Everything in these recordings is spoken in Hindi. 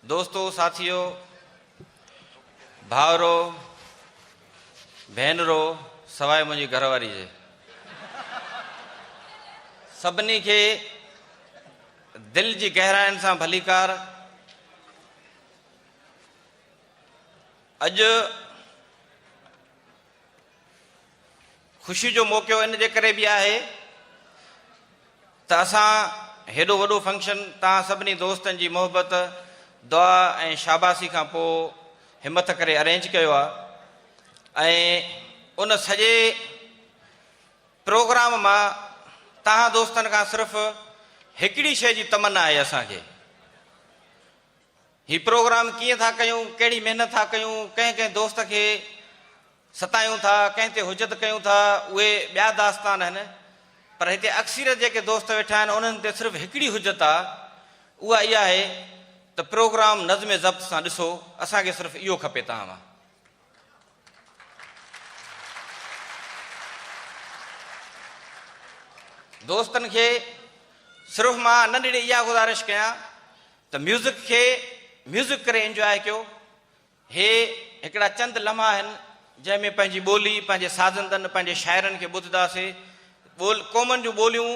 दोस्तों, साथियों, भावरो, भेनरो, सवाइ मुंहिंजी घरवारी जे सभिनी खे दिल जी गहराइनि सां भलीकार। अॼु ख़ुशी जो मौक़ो इन जे करे बि आहे त असां हेॾो वॾो फंक्शन तव्हां सभिनी दोस्तनि जी मोहबत, दुआ ऐं शाबाशी खां पोइ हिमत करे अरेंज कयो आहे। ऐं उन सॼे प्रोग्राम मां तव्हां दोस्तनि खां सिर्फ़ु हिकिड़ी शइ जी तमन्ना आहे असांखे। हीउ प्रोग्राम कीअं था कयूं, कहिड़ी महिनत था कयूं, कंहिं दोस्त खे सतायूं था, कंहिं ते हुजत कयूं था, उहे ॿिया दास्तान आहिनि। पर हिते अक्सरियत जेके दोस्त वेठा आहिनि उन्हनि ते सिर्फ़ु हिकिड़ी हुजत आहे, उहा इहा आहे त प्रोग्राम नज़्म ज़ब्त सां ॾिसो। असांखे सिर्फ़ु इहो खपे तव्हां मां। दोस्तनि खे सिर्फ़ु मां नंढड़ी इहा गुज़ारिश कयां त म्यूज़िक खे म्यूज़िक करे इंजॉय कयो। हे हिकिड़ा चंद लम्हा आहिनि जंहिंमें पंहिंजी ॿोली, पंहिंजे साज़ंदनि, पंहिंजे शाइरनि खे ॿुधंदासीं। क़ौमनि जूं ॿोलियूं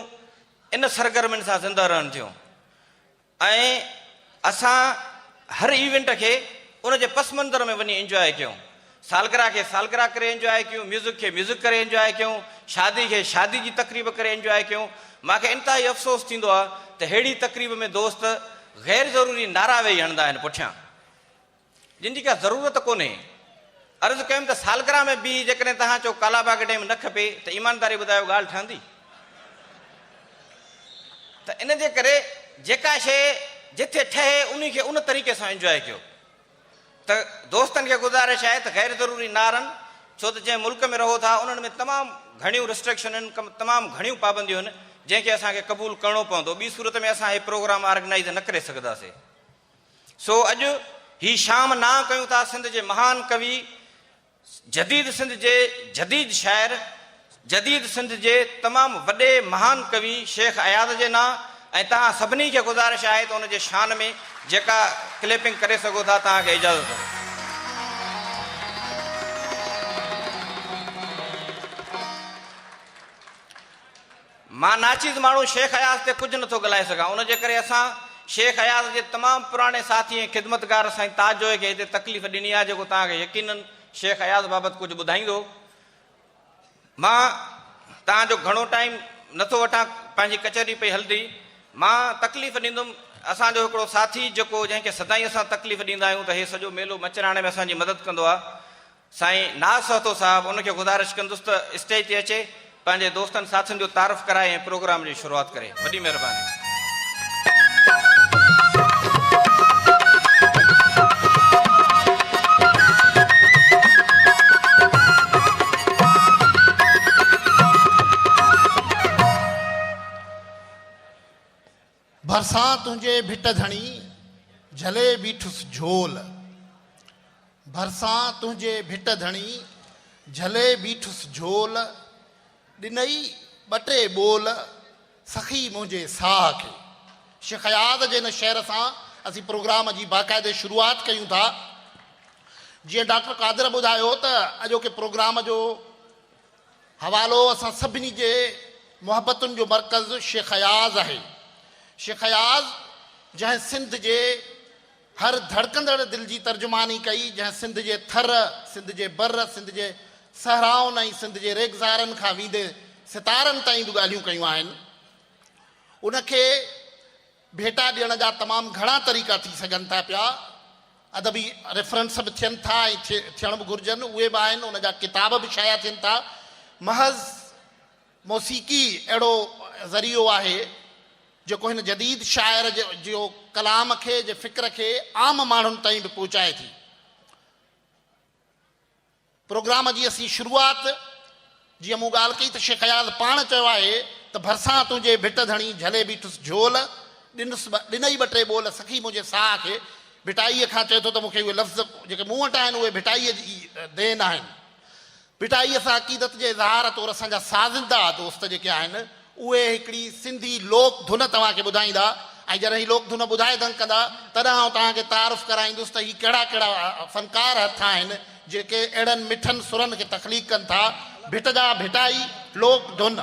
इन सरगर्मियुनि सां ज़िंदा रहनि थियूं। ऐं असां हर इवेंट खे उन जे पस मंज़र में वञी इंजॉय कयूं। सालगिरह खे सालगिरह करे इंजॉय कयूं, म्यूज़िक खे म्यूज़िक करे इंजॉय कयूं, शादी खे शादी जी तक़रीब करे इंजॉय कयूं। मूंखे इंतिहाई अफ़सोस थींदो आहे त अहिड़ी तक़रीब में दोस्त ग़ैर ज़रूरी नारा वेही हणंदा आहिनि पुठियां, जिन जी का ज़रूरत कोन्हे। अर्ज़ु कयुमि त सालगिरह में बि जेकॾहिं तव्हां चओ कालाबाग डैम न खपे त ईमानदारी ॿुधायो ॻाल्हि ठहंदी? त इन जे करे जेका शइ जिथे ठहे उन खे उन तरीक़े सां इंजॉय कयो। त दोस्तनि खे गुज़ारिश आहे त ग़ैर ज़रूरी नारनि, छो त जंहिं मुल्क में रहो था उन्हनि में तमामु घणियूं रिस्ट्रिक्शन आहिनि, तमामु घणियूं पाबंदियूं आहिनि जंहिंखे असांखे क़बूल करिणो पवंदो। ॿी सूरत में असां हीउ प्रोग्राम ऑर्गेनाइज़ न करे सघंदासीं। सो अॼु ही शाम ना कयूं था सिंध जे महान कवि, जदीद सिंध जे जदीद शाइर, जदीद सिंध जे तमामु वॾे महान कवि शेख अयाज़ जे नां। ऐं तव्हां सभिनी खे गुज़ारिश आहे त उन जे शान में जेका क्लिपिंग करे सघो था तव्हांखे इजाज़त। मां नाचीज़ माण्हू शेख अयाज़ ते कुझु नथो ॻाल्हाए सघां, उन जे करे असां शेख अयाज़ जे तमामु पुराणे साथी ऐं ख़िदमतगार साईं ताजोए खे हिते तकलीफ़ ॾिनी आहे, जेको तव्हांखे यकीनन शेख अयाज़ बाबति कुझु ॿुधाईंदो। मां तव्हांजो घणो टाइम नथो वठां, पंहिंजी कचहरी पई हलंदी। मां तकलीफ़ ॾींदुमि असांजो हिकिड़ो साथी जेको जंहिंखे सदाईं असां तकलीफ़ ॾींदा आहियूं त हे सॼो मेलो मचराइण में असांजी मदद कंदो आहे, साईं नाज़ सहतो साहिबु। उनखे गुज़ारिश कंदुसि त स्टेज ते अचे, पंहिंजे दोस्तनि साथियुनि जो तारीफ़ कराए ऐं प्रोग्राम जी शुरूआति करे। वॾी महिरबानी। भरसां तुंहिंजे भिट धणी झले बीठुसि झोल, भरसां तुंहिंजे भिट धणी झले बीठुसि झोल, ॾिनई ॿ टे ॿोल सखी मुंहिंजे साह खे। शेख अयाज़ जे हिन शेर सां असीं प्रोग्राम जी बाक़ाइदे शुरूआति कयूं था। जीअं डॉक्टर कादिर ॿुधायो त अॼोके प्रोग्राम जो हवालो असां सभिनी जे मुहबतुनि जो मर्कज़ शेख अयाज़ आहे। शेख अयाज़ जंहिं सिंध जे हर धड़कंदड़ दिलि जी तर्जुमानी कई, जंहिं सिंध जे थर, सिंध जे बर, सिंध जे सहराउनि ऐं सिंध जे रेगज़ारनि खां वींदे सितारनि ताईं बि ॻाल्हियूं कयूं आहिनि, उनखे भेटा ॾियण जा तमामु घणा तरीक़ा थी सघनि था पिया। अदबी रेफरेंस बि थियनि था ऐं थियण बि घुरिजनि, उहे बि आहिनि, उन जा किताब बि शाया थियनि था। महज़ मौसीक़ी अहिड़ो ज़रियो आहे जेको हिन जदीद शाइर जो कलाम खे, जे फ़िक्र खे आम माण्हुनि ताईं बि पहुचाए थी। प्रोग्राम जी असीं शुरूआति जीअं मूं ॻाल्हि कई त शेख अयाज़ पाण चयो आहे त भरसां तुंहिंजे भिट धणी झले बीठुसि झोल, ॾिनई ॿ टे ॿोल सखी मुंहिंजे साह खे। भिटाईअ खां चए थो त मूंखे उहे लफ़्ज़ जेके मूं वटि आहिनि उहे भिटाईअ जी देन आहिनि। भिटाईअ सां अक़ीदत जे इज़हार तौरु असांजा साज़िंदा दोस्त जेके आहिनि उहे हिकिड़ी सिंधी लोक धुन तव्हांखे ॿुधाईंदा ऐं जॾहिं लोक धुन ॿुधाए दंग कंदा तॾहिं आउं तव्हांखे तारुफ़ कराईंदुसि त ही कहिड़ा कहिड़ा फ़नकार हथ आहिनि जेके अहिड़नि मिठनि सुरनि खे तख़लीक़ कनि था। भिटजा भिटाई लोक धुन।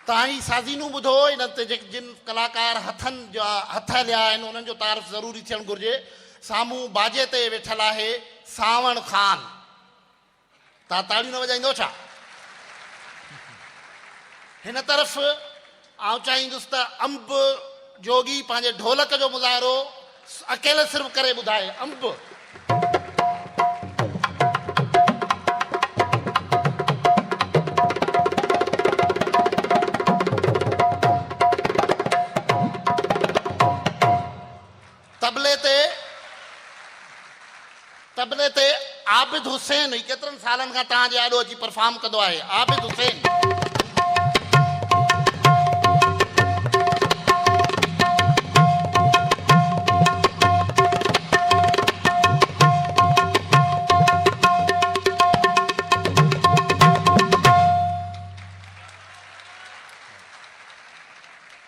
तव्हां साज़ीनू ॿुधो इन ते जिन कलाकार हथनि जा हथ हलिया आहिनि उन्हनि जो तारीफ़ ज़रूरी थियणु घुरिजे। साम्हूं बाजे ते वेठल आहे सावण ख़ान। तव्हां ताड़ियूं न वॼाईंदो छा? हिन तरफ़ आउं चाहींदुसि त अंब जोगी पंहिंजे ढोलक जो मुज़ाहिरो अकेले सिर्फ़ करे ॿुधाए। अंब तबले ते आबिद हुसैन केतिरनि सालनि खां तव्हांजे आॾो अची परफॉर्म कंदो आहे। आबिद हुसैन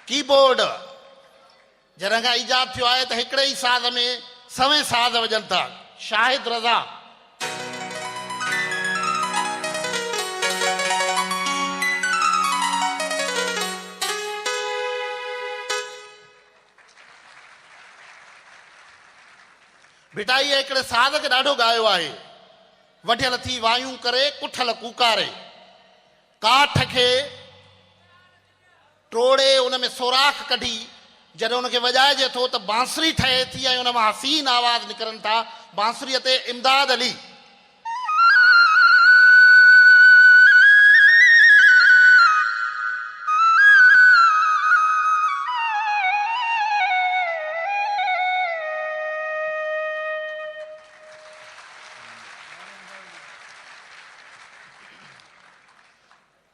कीबोर्ड जॾहिं खां ईजाद थियो आहे त हिकिड़े ई साज़ में सवें साज़ वॼनि था। शाहिद रज़ा भिटाई हिकिड़े साज़ खे ॾाढो ॻायो आहे। वढियल थी वायूं करे कुठल कूकारे काठ खे टोड़े उन में सोराख कढी जॾहिं उनखे वॼाइजे थो त बांसुरी ठहे थी ऐं उन मां हसीन आवाज़ निकिरनि था। बांसुरीअ ते इमदाद अली।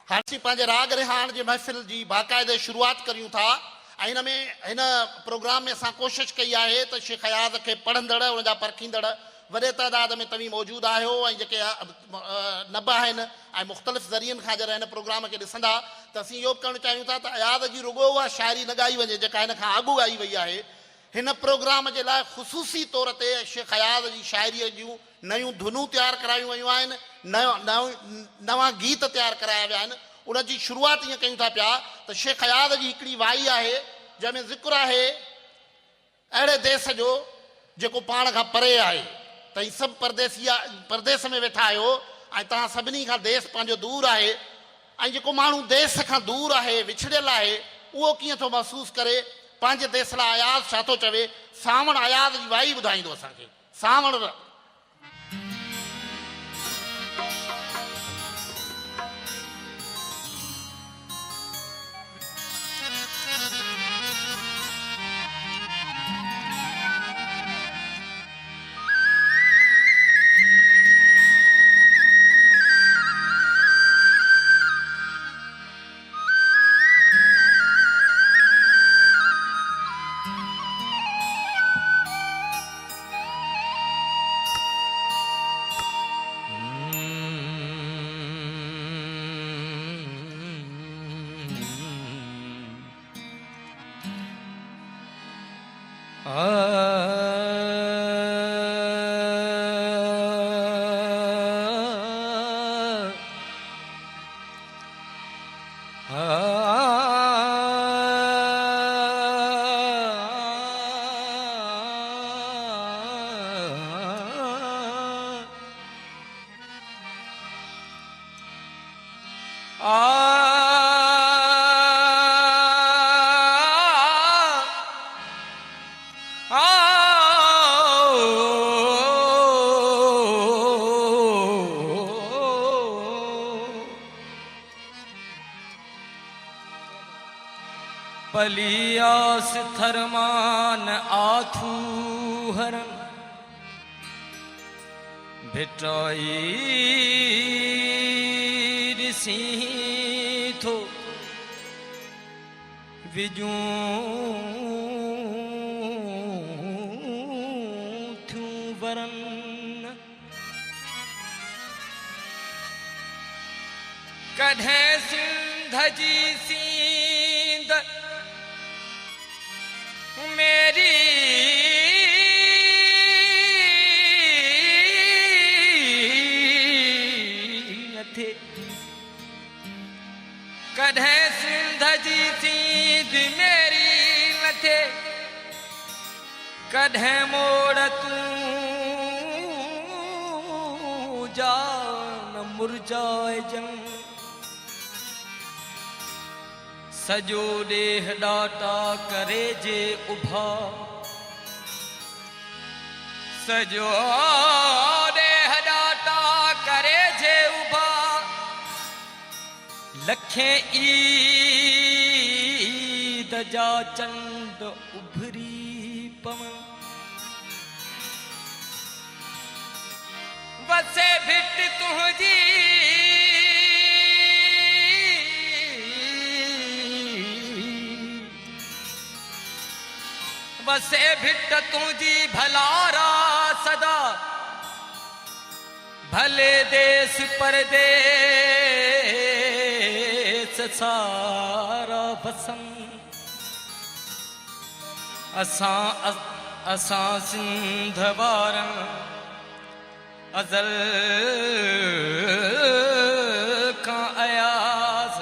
हाणे पंहिंजे राग रिहान जी महफ़िल जी बाक़ाइदे शुरूआत करियूं था। ऐं हिन प्रोग्राम में असां कोशिशि कई आहे त शेख हयात खे पढ़ंदड़ उनजा परखींदड़ वॾे तइदाद में तव्हीं मौजूदु आहियो ऐं जेके नब आहिनि ऐं मुख़्तलिफ़ ज़रियनि खां जॾहिं हिन प्रोग्राम खे ॾिसंदा त असीं इहो बि करणु चाहियूं था त हयात जी रुॻो उहा शाइरी न ॻाई वञे जेका हिन खां अॻु ॻाई वई आहे। हिन प्रोग्राम जे लाइ ख़ुसूसी तौर ते शेख हयात जी शाइरीअ जूं नयूं धुनूं तयारु करायूं वयूं आहिनि, नवां गीत तयारु कराया विया आहिनि। उनजी शुरूआत ईअं कयूं था पिया त शेख हयात जी हिकिड़ी वाई आहे जंहिंमें ज़िक्र आहे अहिड़े देश जो जेको पाण खां परे आहे। त ही सभु परदेस में वेठा आहियो ऐं तव्हां सभिनी खां देश पंहिंजो दूर आहे ऐं जेको माण्हू देश खां दूर आहे विछड़ियल आहे उहो कीअं थो महसूसु करे, पंहिंजे देश लाइ आयाज़ छा थो चवे, सावण आयाज़ जी वाई ॿुधाईंदो असांखे। सावण पलियास थरमान आथू हरन भिटाई ऋषि थो विजू थू वरन कढ़े सिंध जी सींद मेरी नथे कढ़े सिंध जी सींद मेरी नथे कढ़े मोड़ तू जान मुरझाए जंग सजो देह डाटा करे जे उभा सजो देह डाटा करे जे उभा लखे ईद जा चंद उभरी पवन वसे भिट तुझी बसे भिट तुझी भलारा सदा भले देश परदेश सारा बसम असां सिंध वारन अज़ल खां अयास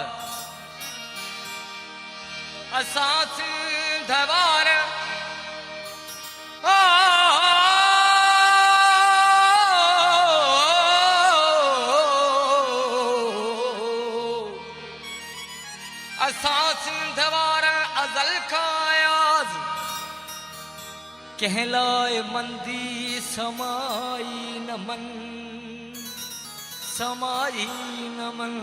असां सिंध वारन असां सिंध वारा अज़ल खां आयाज़ कहलाए मंदी समाई न मन समाई न मन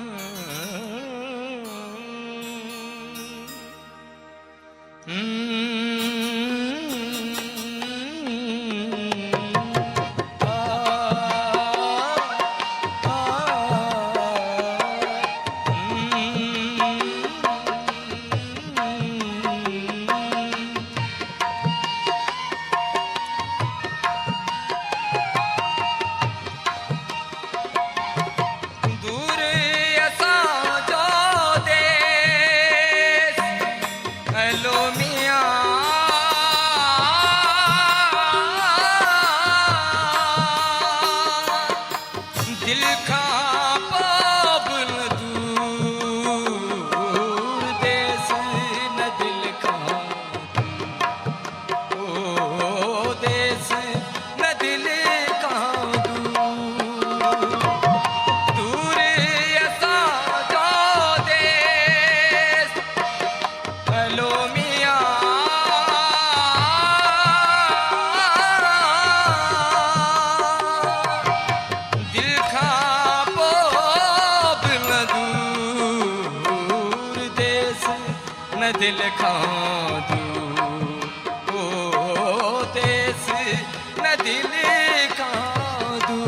हेलो मियाँ न दिल खांदू ओ देश न दिल खांदू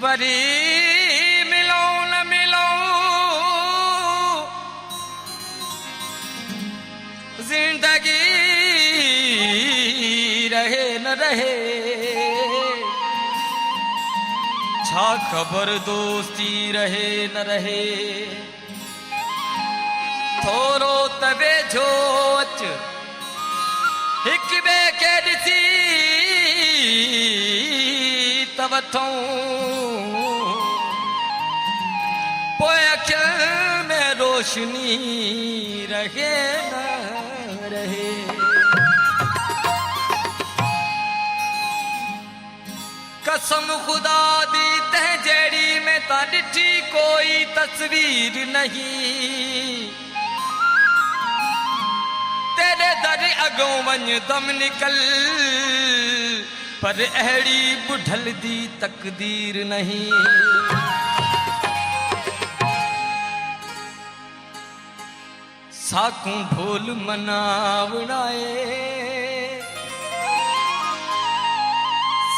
वरी मिलो न मिलो जिंदगी रहे न रहे छा खबर दोस्ती रहे न रहे थोरो तवे जो अच हिक बे के ॾिसी तवथों पोइ अखियुनि में रोशनी रहे न रहे कसम खुदा दी तह जहिड़ी में ता ॾिठी कोई तस्वीर नहीं तेरे दर अगों वञ दम निकल पर अहिड़ी बुढ़ल दी तकदीर नहीं साकूं ढोल मनावणाए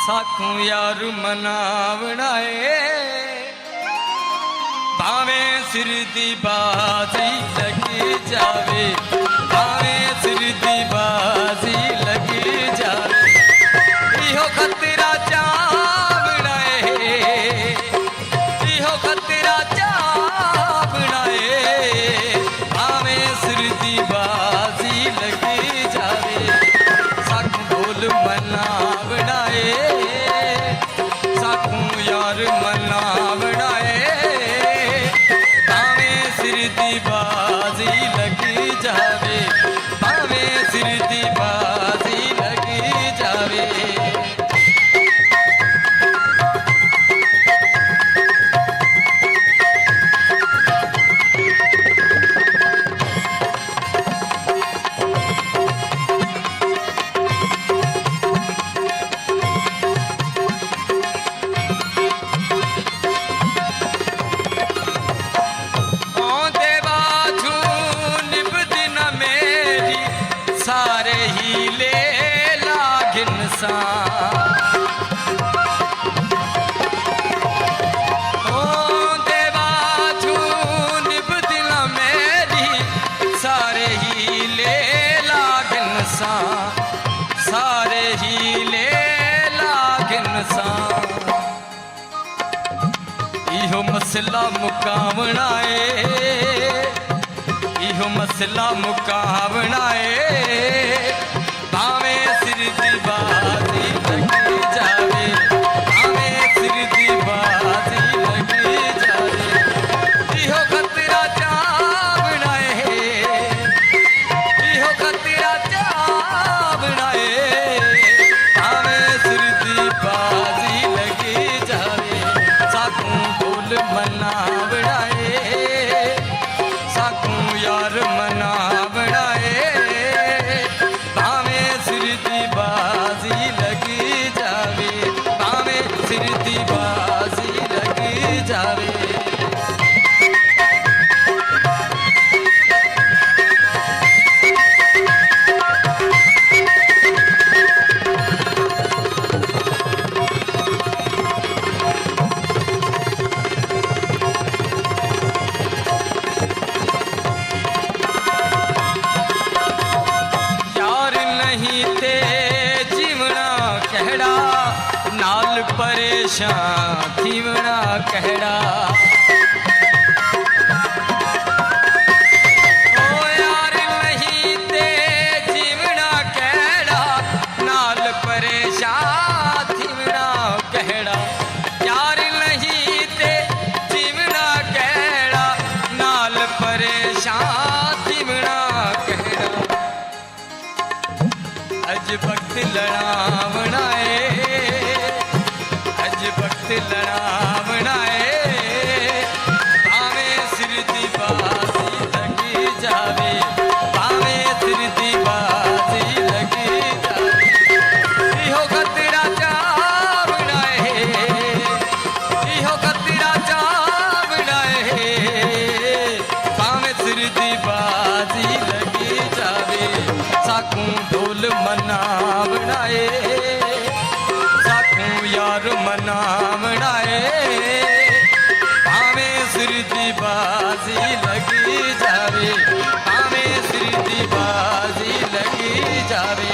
साकूं यार मनावणाए भावें सिर दी बाजी लगी जावे भावें सिर दी बाजी लगी जावे इहो खतरा चावणाए इहो खतरा चावणाए भावें सिर दी बाजी लगी जावे साकूं ढोल मनावणाए साकूं यार मनावणाए भावें सिर दी बाजी लगी जावे भावें सिर दी बाजी लगी जावे सारे ही ले लागिन सा ओ देवा झून बदिला मेरी सारे ही ले लागिन सा सारे ही ले लागिन सा इहो मसला मुकावणाए इहो मसला मुकावणाए भावें सिर दी बाजी लगी जावे भावें सिर दी बाजी लगी जावे इहो खतरा चावणाए इहो खतरा चावणाए भावें सिर दी बाजी लगी जावे साकूं ढोल मनावणाए साकूं यार मनावणाए भावें सिर दी बाजी लगी जावे भावें सिर दी बाजी लगी जावे नाल परेशान थीवना कहड़ा ओ यार नहीं ते जीवना कहड़ा नाल परेशान थीवना कहड़ा यार नहीं ते जीवना कहड़ा नाल परेशान थीवना अज वक्त लड़ावना है, अज वक्त लड़ावना है, भावें सिर दी बाजी लगी जावे, भावें सिर दी बाजी लगी जावे, इहो खतरा चावना है, इहो खतरा चावना है, भावें सिर दी बाजी लगी जावे, साकू ढोल मनावना है, साकू यार मनावना है, भावें सिर दी बाजी लगी जावे, भावें सिर दी बाजी लगी जावे।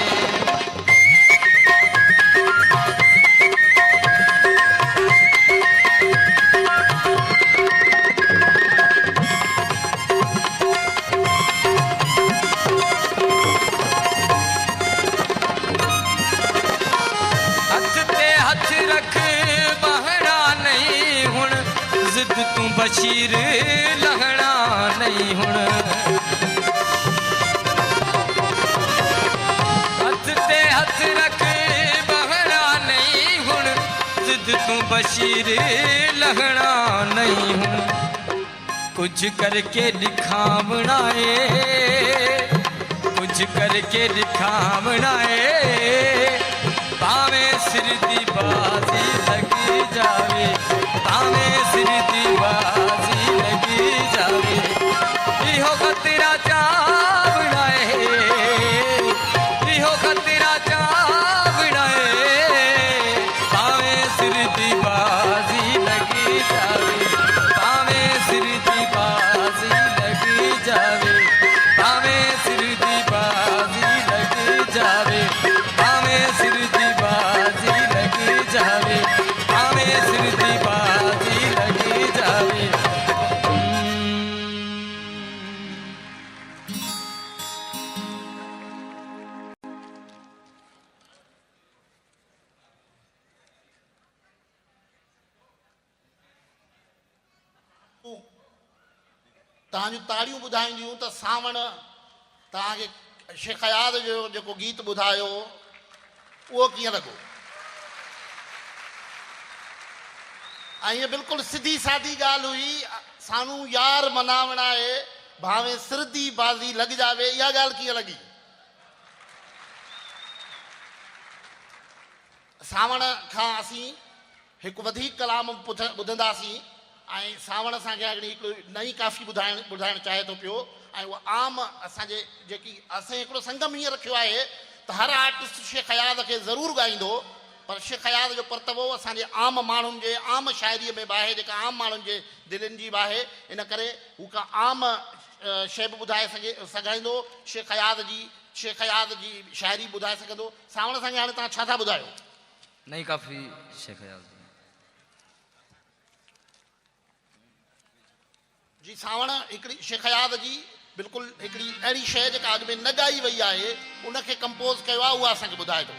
हथ ते हथ रख बहना नहीं हुण, जिद तू बशीर लहना नहीं हुण, हथ ते हथ रख बहना नहीं हुण, जिद तू बशीर लहना नहीं हुण, कुछ करके दिखावना है, कुछ करके दिखावना है, भावें सिर दी बाजी लगी जावे, भावें सिर दी बाजी लगी जावे, इहो खतरा चावना है, इहो खतरा चावना है, भावें सिर दी बाजी लगी जावे, भावें सिर दी बाजी लगी जावे, भावें सिर दी बाजी लगी जावे, भावें सिर दी बाजी लगी जावे, भावें सिर दी बाजी लगी जावे। तव्हांजूं ताड़ियूं ॿुधाईंदियूं त सावण तव्हांखे शेख हयात जो जेको गीत ॿुधायो उहो कीअं लॻो? ऐं हीअ बिल्कुलु सिधी सादी ॻाल्हि हुई, सानू यार मनावणा आहे, भावें सिर दी बाज़ी लॻ जावे, इहा ॻाल्हि कीअं लॻी? सावण खां असीं हिकु वधीक कलाम ॿुधंदासीं ऐं सावण असांखे हिकिड़ी नई काफ़ी ॿुधाइणु चाहे थो पियो, ऐं उहा आम असांजे जेकी असां हिकिड़ो संगम हीअं रखियो आहे त हर आर्टिस्ट शेख हयात खे ज़रूरु ॻाईंदो, पर शेख हयात जो परतवो असांजे आम माण्हुनि जे आम शाइरीअ में बि आहे, जेका आम माण्हुनि जे दिलनि जी बि आहे, इन करे हू का आम शइ बि ॿुधाए सघाईंदो, शेख हयात जी शाइरी ॿुधाए सघंदो। सावण असांखे हाणे तव्हां छा था ॿुधायो? नई काफ़ी शेख हयात जी। सावण हिकिड़ी शेख हयात जी बिल्कुलु हिकिड़ी अहिड़ी शइ जेका अॻु में न ॻाई वई आहे उनखे कंपोज़ कयो आहे, उहा असांखे ॿुधाए थो।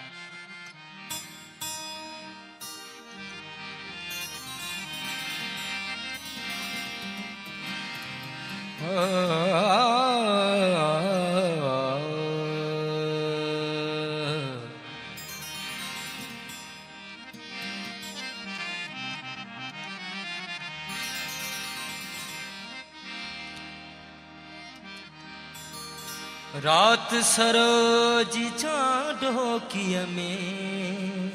रात सरोजी चांडोकीअ में,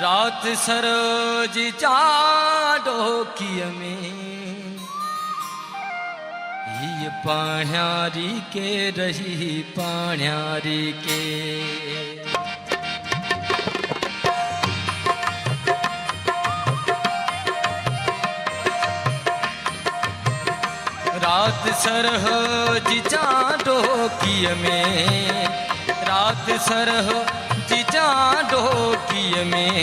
रात सरोजी चांडोकीअ में, हीअ पाण्यारी के रही पाण्यारी के, रात सरहजी चांडोकीअ में, रात सरहजी चांडोकीअ में,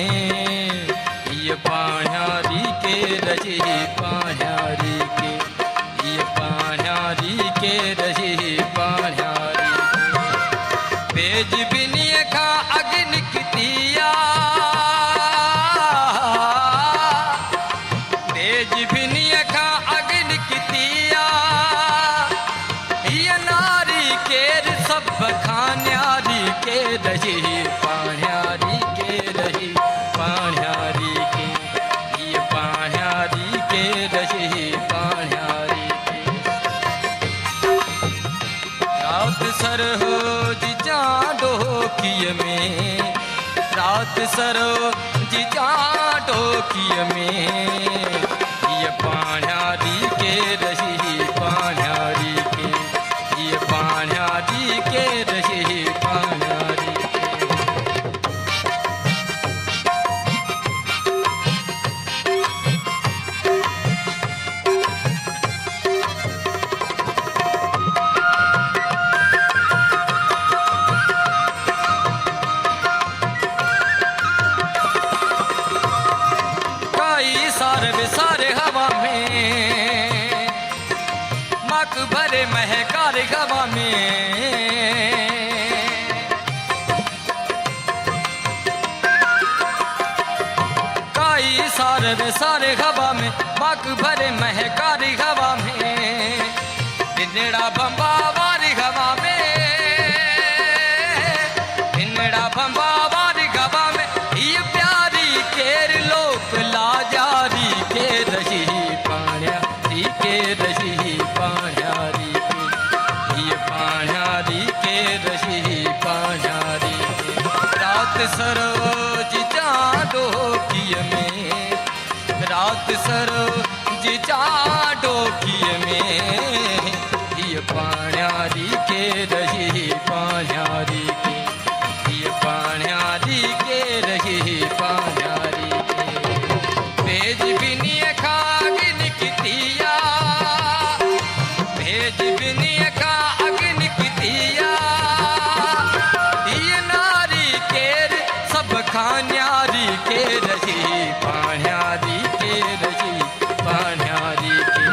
हीअ पाण्यारी के रही पाण्यारी के, हीअ पाण्यारी के रही पाण्यारी के, बेज बिनीअ खां अॻु निकिती आ, बेज बिनीअ खां अॻु निकिती आ, हीअ नारी केरु सब खान्यारी के रही पाण्यारी के रही पाण्यारी के ये पाण्यारी के रही पाण्यारी के रात सरो जी चांडो किय में रात सरो जी चांडो किय में ये पाण्यारी के रही पाण्यारी के ये पाण्यारी के रही पाण्यारी के काई सारे विसारे हवा में मक भरे महकार हवा में काई सारे हवा में मक भरे महकार हवा में दिनड़ा बम्बा वारी हवा में दिनड़ा बम्बा वारी हवा में ये प्यारी केर लोक लाजारी के रही पाण्यारी के रही पाण्यारी के ये पाण्यारी के रही पाण्यारी के रात सरोज चांदो किय में रात सरोज चांदो किय में ये पाण्यारी के रही पाण्यारी के ये पाण्यारी के रही पाण्यारी के भेज बिनिय खागिन कितिया भेज बिनिय का अग्नि कितिया ये नारी केर सब खान्यारी के रही पाण्यारी के रही पाण्यारी के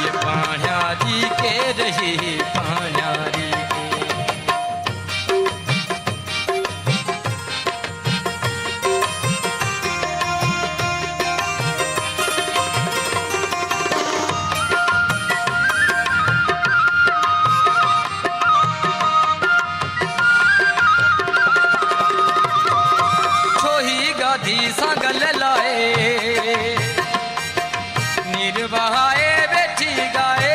ये पाण्यारी के रही पाण्यारी के छोही गाधी संगल लाए निर्वाहे बैठी गाए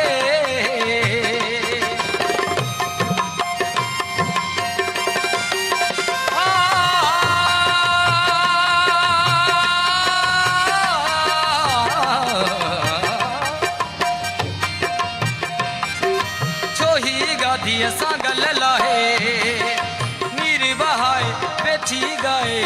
छोही गाधी संगल लाए निर्वाहे बैठी गाए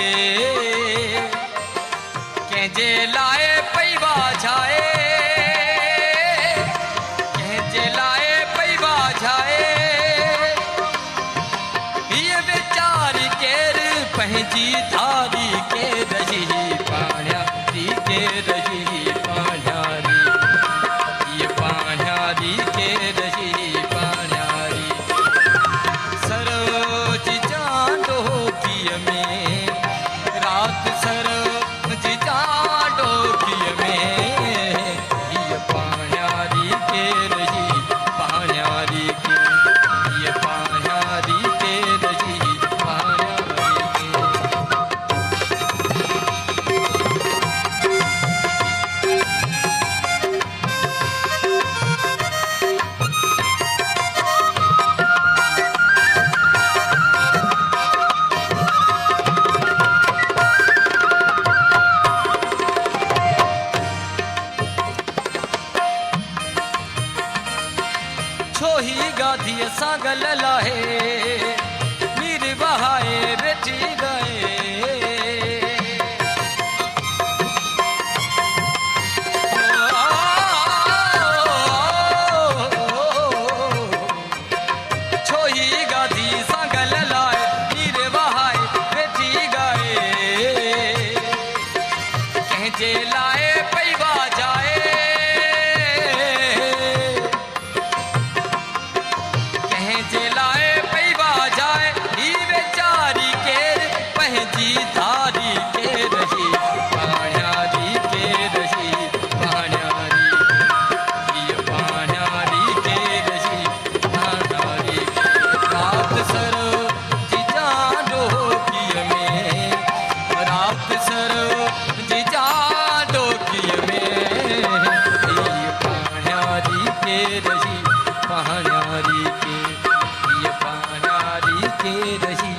के रही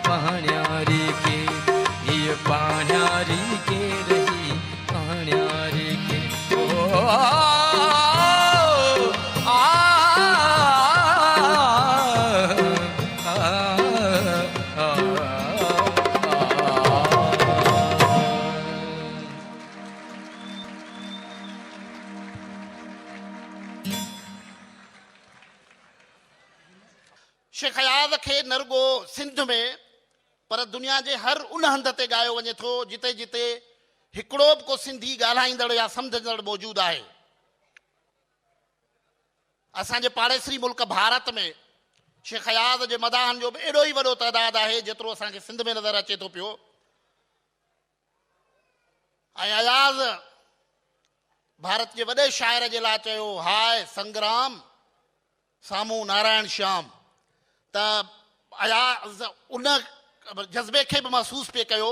पहाड़ियारी के, ये पहाड़ियारी के रही पहाड़ियारी के। ओ शेख अयाज़ खे न रुगो सिंध में पर दुनिया जे हर उन हंध ते ॻायो वञे थो जिते जिते हिकिड़ो बि को सिंधी ॻाल्हाईंदड़ या सम्झंदड़ मौजूदु आहे। असांजे पाड़ेसरी मुल्क भारत में शेख अयाज़ जे मदाहनि जो बि एॾो ई वॾो तइदाद आहे जेतिरो असांखे सिंध में नज़र अचे थो पियो। ऐं अयाज़ भारत जे वॾे शाइर जे लाइ चयो, हाय संग्राम साम्हूं नारायण श्याम। त अयाज़ उन जज़्बे खे बि महसूसु पिए कयो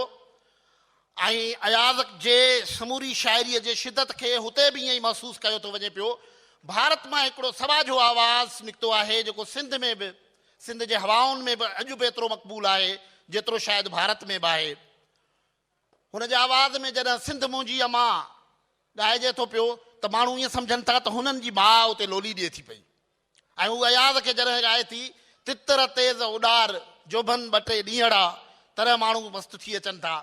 ऐं अयाज़ जे समूरी शाइरीअ जे शिदत खे हुते बि ईअं ई महसूसु कयो थो वञे पियो। भारत मां हिकिड़ो सवाझो आवाज़ निकितो आहे जेको सिंध में बि, सिंध जे हवाउनि में बि अॼु बि एतिरो मक़बूल आहे जेतिरो शायदि भारत में बि आहे। हुन जे आवाज़ में जॾहिं सिंध मुंहिंजी अमां ॻाइजे थो पियो त माण्हू ईअं सम्झनि था त हुननि जी माउ उते लोली ॾिए थी पई। ऐं उहा अयाज़ खे जॾहिं ॻाए थी, तितर तेज़ उॾार जोभन ॿ टे ॾींहड़ा, तरह माण्हू मस्तु थी अचनि था।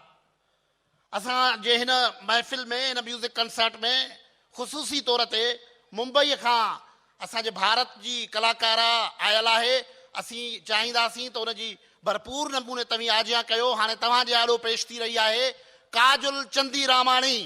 असांजे हिन महफ़िल में, हिन म्यूज़िक कंसर्ट में ख़ुसूसी तौर ते मुंबई खां असांजे भारत जी कलाकारा आयल आहे। असीं चाहींदासीं त उनजी भरपूर नमूने तव्हीं आजियां कयो। हाणे तव्हांजे आॾो पेश थी रही आहे काजुल चंदी रामाणी।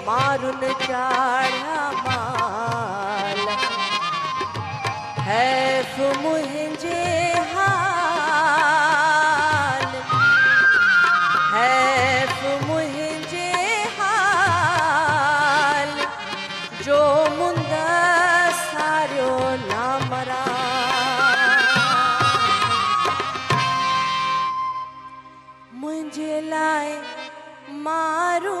मारुन चाढ़ा माल है मुझे हाल, है मुझे हाल जो मुंदा सारो नामरा मुझे लाए मारू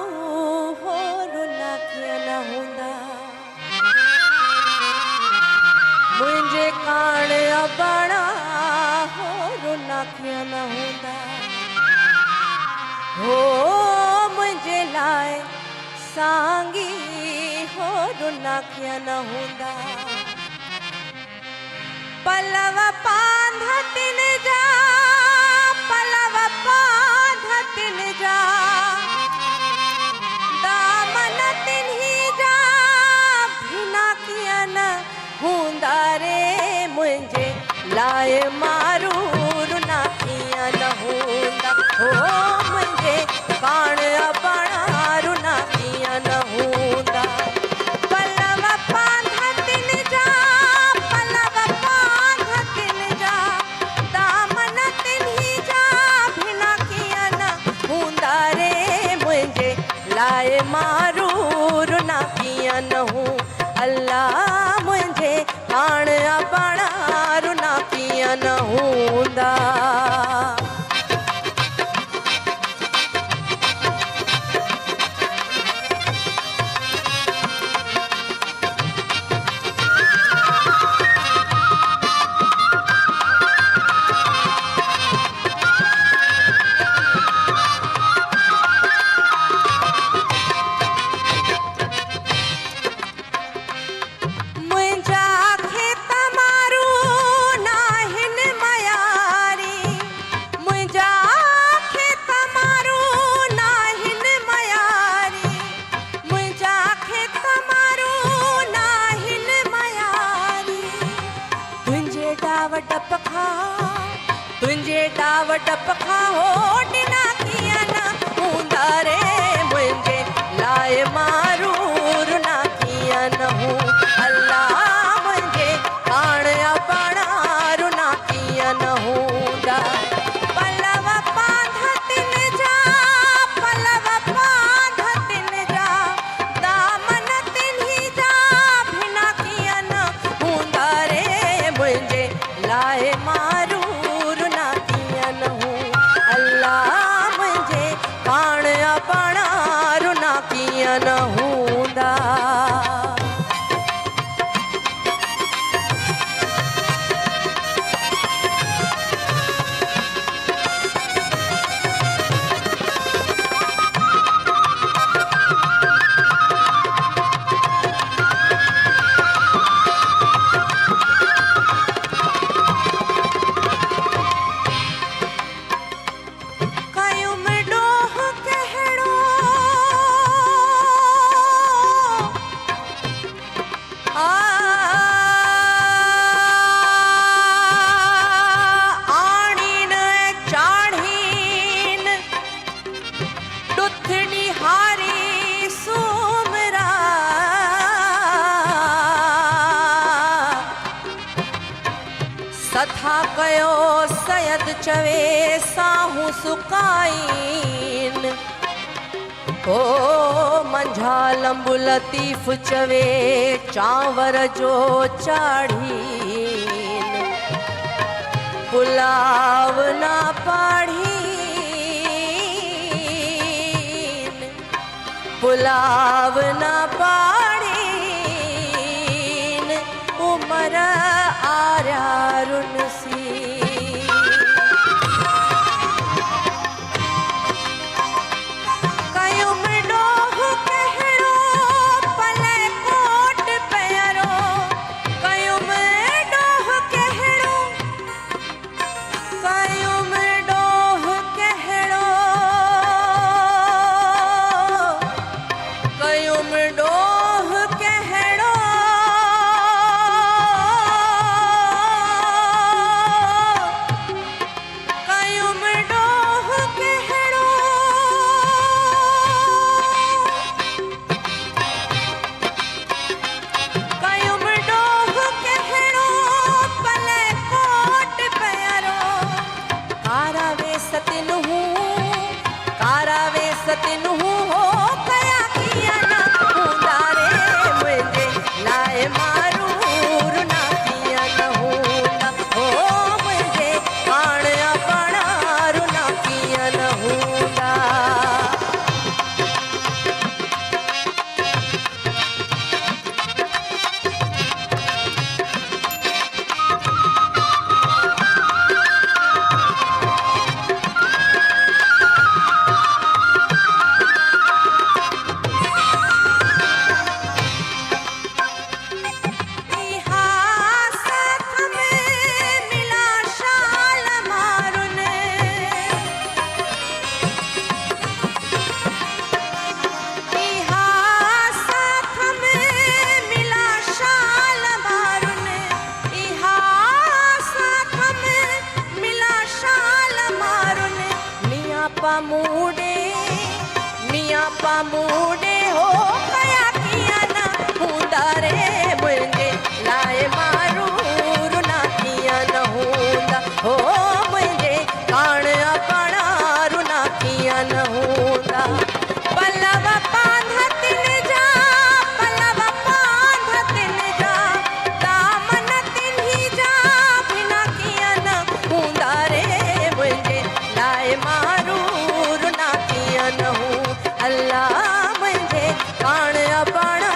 मुझे कान अबड़ा हो रुनाखिया न होंदा हो मुझे लाए सांगी हो रुनाखिया न होंदा पलव पांध तिन जा पलव पांध तिन जा दामन तिन ही जा भिना किया न हूंदा रे मुझे लाए मारू रुना किया न हूंदा हो मुझे पाण अपना रुना किया न हूंदा पलव पांधा तिन जा पलव पांधा तिन जा दामन तिन्ही जा भिना किया न हूंदा रे मुझे लाए मारू रुना किया न हूं अल्लाह मुझे पाण अपना रुना किया न हूंदा मुंहिंजा खेत मारू नाहिन मयारी मुंहिंजा खेत मारू नाहिन मयारी मुंहिंजा खेत मारू नाहिन मयारी तुंहिंजे डाव डप खां हो ॾिना कीअं न हूंदा रे मुंहिंजे लाइ मारू रुना कीअं न हूं अल्लाह मुंहिंजे पाण अपना रुना कीअं न हूंदा पलव पांधा तिन जा पलव पांधा तिन जा दामन तिन्ही जा भिना कीअं न हूंदा रे मुंहिंजे लाइ मारू रुना कीअं न हूं अल्लाह मुंहिंजे पाण अपना रुना कीअं न हूंदा कयुम डोह कहिड़ो आणीन चाढ़ीन ॾुथड़ी हारी सूमरा सथा कयो सयद चवे साहूं सुकाइन ओ मंझा लंबु लतीफ़ चवे चांवर जो चाढ़ीन पुलाव ना पाढ़ीन पुलाव ना पाढ़ीन उमर आर्या रुनसी कयुम डोह कहिड़ो पले कोट पहिरो कयुम डोह कहिड़ो कयुम डोह कहिड़ो कयुम डोह कहिड़ो कयुम डोह कहिड़ो कयुम डोह कहिड़ो पले कोट पहिरो कारावे सतिन हूं हो कया कीअं न हूंदा रे मुंहिंजे लाइ मारू रुना कीअं न हूंदा हो मुंहिंजे पाण अपना रुना कीअं न हूंदा पामूडे मियाँ पामूडे हो कया किया न हूंदा रे मुंहिंजे लाइ मारूर ना किया न हूंदा हो मुंहिंजे काण अपना रुना किया न हूंदा पलव बांध तिल जा पलव बांध तिल जा दामन तिन्ही जा बिना किया न हूंदा रे मुंहिंजे लाइ मारूर ना किया न हूं अल्लाह मुंहिंजे काण अपना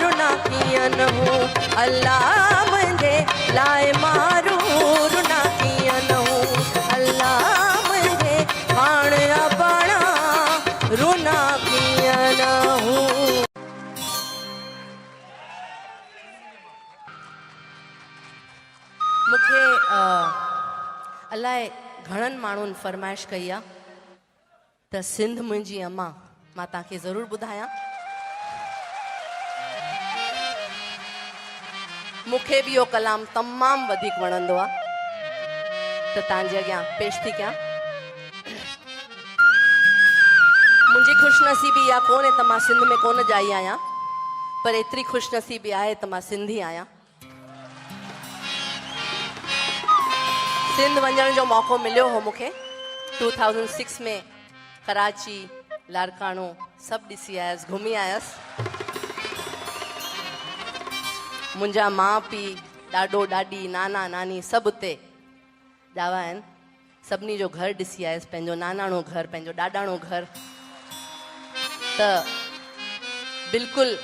रुना किया न हूं अल्लाह मुंहिंजे लाइ मारूर ना किया न हूं अल्लाह मुंहिंजे काण अपना रुना किया न हूं मूंखे अलाए घणनि माण्हुनि फरमाइश कई आहे त सिंध मुंहिंजी अम्मा मां तव्हांखे ज़रूरु ॿुधायां मूंखे बि इहो कलाम तमामु वधीक वणंदो आहे त तव्हांजे अॻियां पेश थी कयां मुंहिंजी ख़ुशनसीबी इहा कोन्हे त मां सिंध में कोन ॼाई आहियां पर एतिरी ख़ुशनसीबी आहे त मां सिंधी आहियां सिंध वञण जो मौक़ो मिलियो हो मूंखे 2006 में कराची लारकानो सभु ॾिसी आयसि घुमी आयसि मुंहिंजा माउ पीउ ॾाॾो ॾाॾी नाना नानी सभु उते ॼावा आहिनि सभिनी जो घर ॾिसी आयसि पंहिंजो नानाणो घर पंहिंजो ॾाॾाणो घर त बिल्कुलु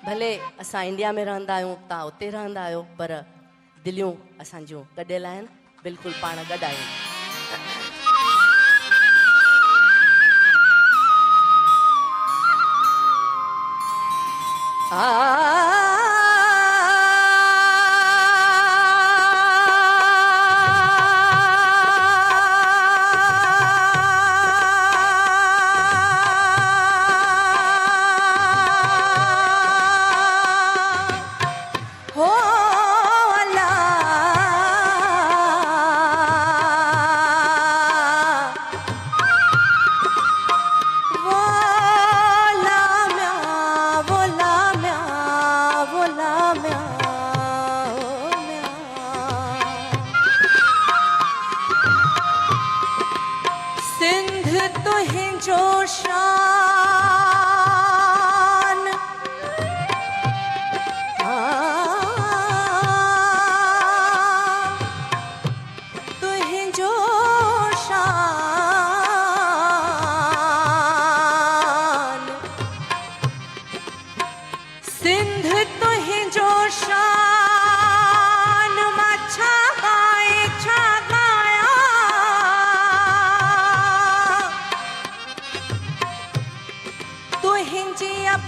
भले असां इंडिया में रहंदा आहियूं तव्हां उते रहंदा आहियो पर दिलियूं असांजूं गॾियल आहिनि बिल्कुलु पाण गॾु आहियूं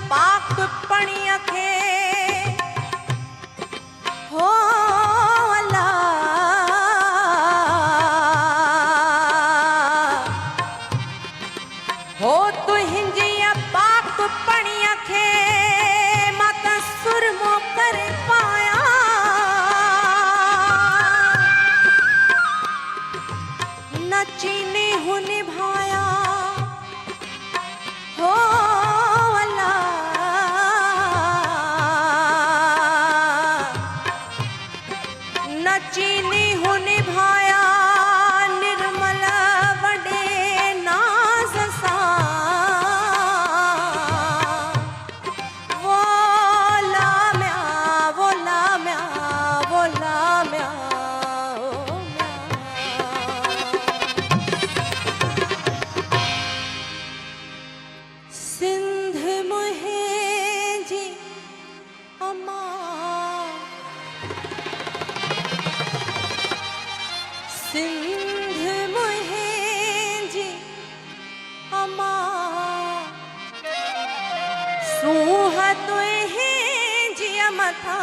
पाक पणीअ खे हो अल्लाह हो तुंहिंजी पाक पणीअ खे मां त सुरमो करे पायां नचीनी हूं निभाया हो चीनी हूं निभाया निर्मल वॾे नाज़ सां वो लाम्या वो लाम्या वो लाम्या सिंध मुंहिंजी अम्मा सिंध मुंहिंजी अम्मा सूह तुंहिंजी मथां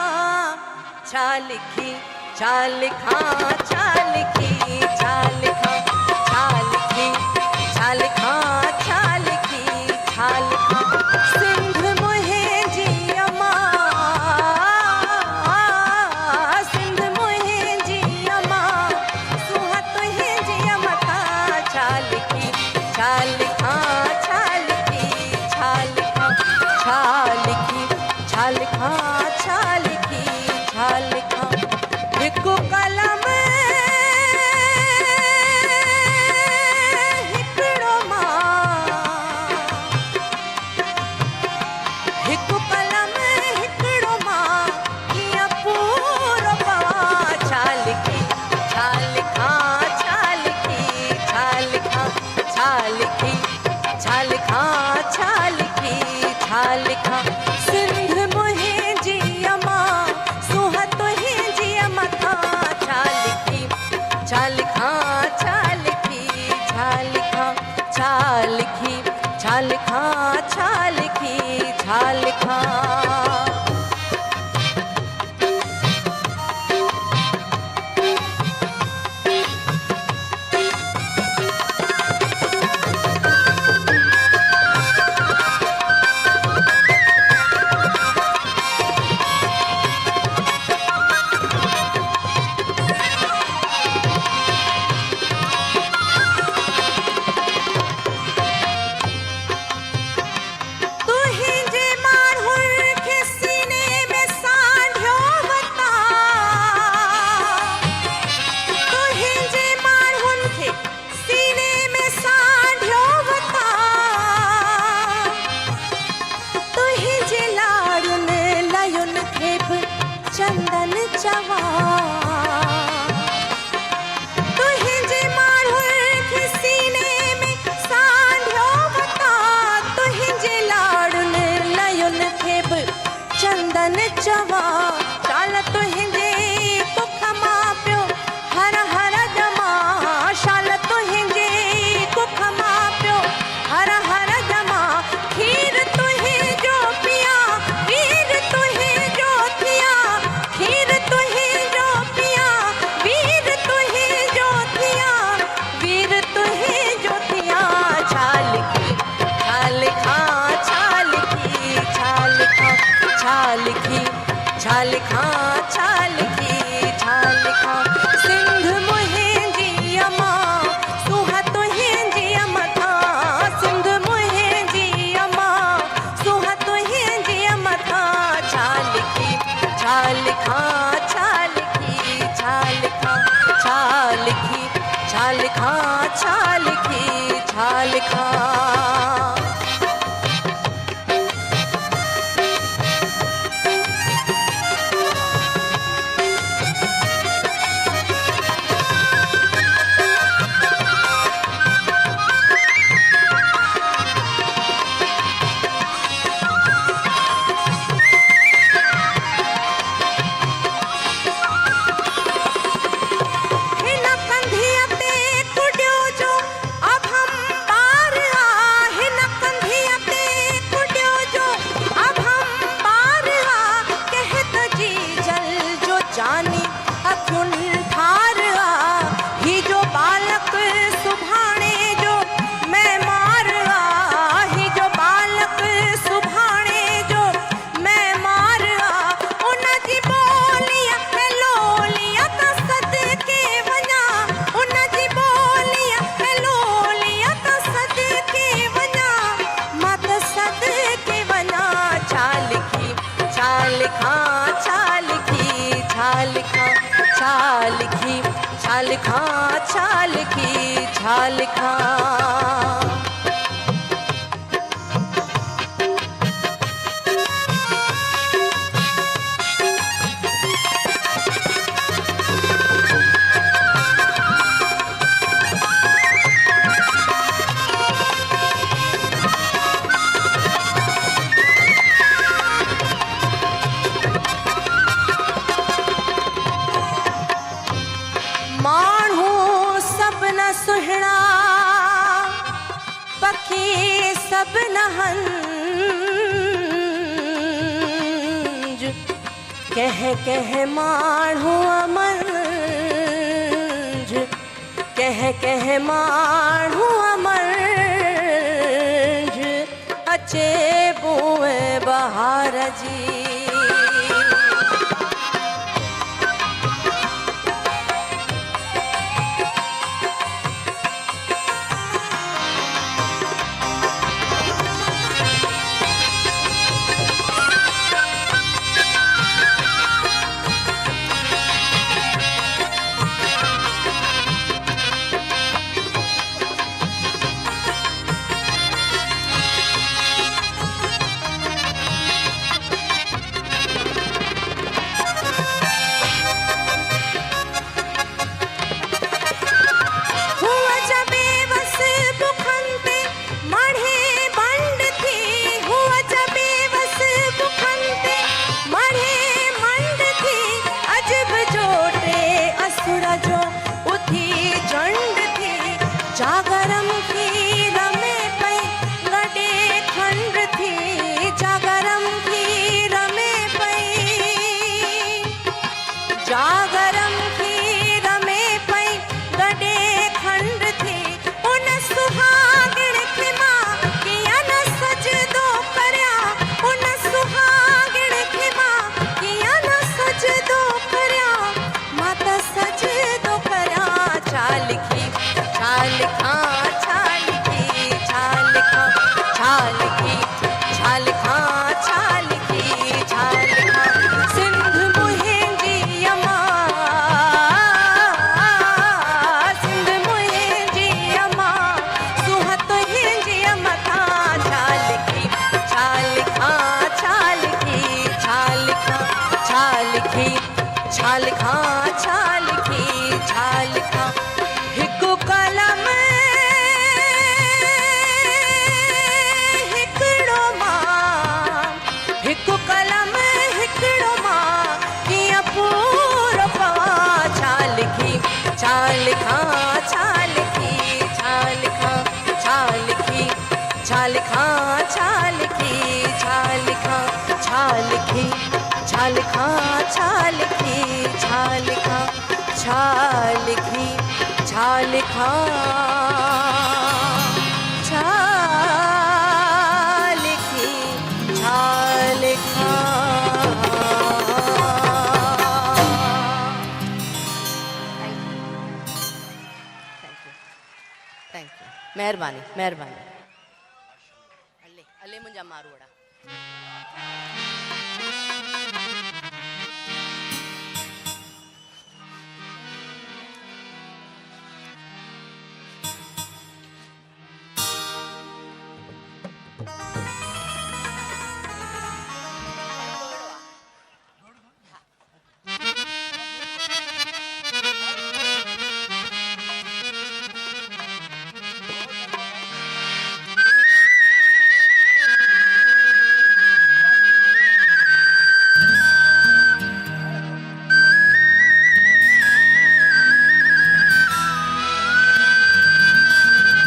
छा लिखी छा लिखां छा लिखी छा लिखां छा लिखी छा लिखां छा लिखी छा लिखां सिंध मुंहिंजी अम्मा छा छाल खा छाल की छाल खा छाल की छाल खा छाल की छाल खा सिंध मोहे जियमा सुहत हे जियमा था छाल की छाल खा छाल की छाल खा छाल की छाल खा छाल की छाल खा तुहिंजे माण्हुनि खे सीने में सांढियो वता तुहिंजे माण्हुनि खे सीने में सांढियो वता तुहिंजे लाड़ुनि लयुनि खे बि चंदन चवा तुहिंजे माण्हुनि खे सीने में सांढियो वता तुहिंजे लाड़ुनि लयुनि खे बि चंदन चवा शाल तुहिंजे कुख मां पियो हर हर ॼमा शाल तुहिंजे कुख मां पियो हर हर ॼमा खीर तुहिंजो पिया वीर तुहिंजो थिया खीर तुहिंजो पिया वीर तुहिंजो थिया वीर तुहिंजो थिया छाल की छाल खा छाल की छाल खा छाल की छाल खा छाल की छाल खा सिंध मोहे जियमा सुहा तुहिंजी अमा था सिंध मोहे जियमा सुहा तुहिंजी अमा था छाल की छाल खा छाल की छाल खा छाल की छाल खा छाल की छाल खा हिन कंधिया ते कुॾियो जो अब हम पार आ हिन कंधिया ते कुॾियो जो अब हम पार आ कहत जी जल जो जानी अखुन ठार आ ही जो बालक सुभाणे जो मैं मार आ ही जो बालक सुभाणे जो मैं मार आ उन जी बोलिया है लोलिया त सदके वञा उन जी बोलिया है लोलिया त सदके वञा मां त सदके वञा छाल की छाल खा छाल की छाल खा छाल की छाल खा छाल की छाल खा माण्हू सब न सुहिणा पखी सब न हंज कह कह माण्हू अमंज कह कह माण्हू अमंज अचे बुए बहार जी छाल खां छाल की छाल खां छाल की छाल खां छाल की छाल खां छाल की छाल खां छाल की छाल खां छाल की छाल खां छाल की छाल खां। थैंक यू महिरबानी महिरबानी। हले हले मुंहिंजा मारोड़ा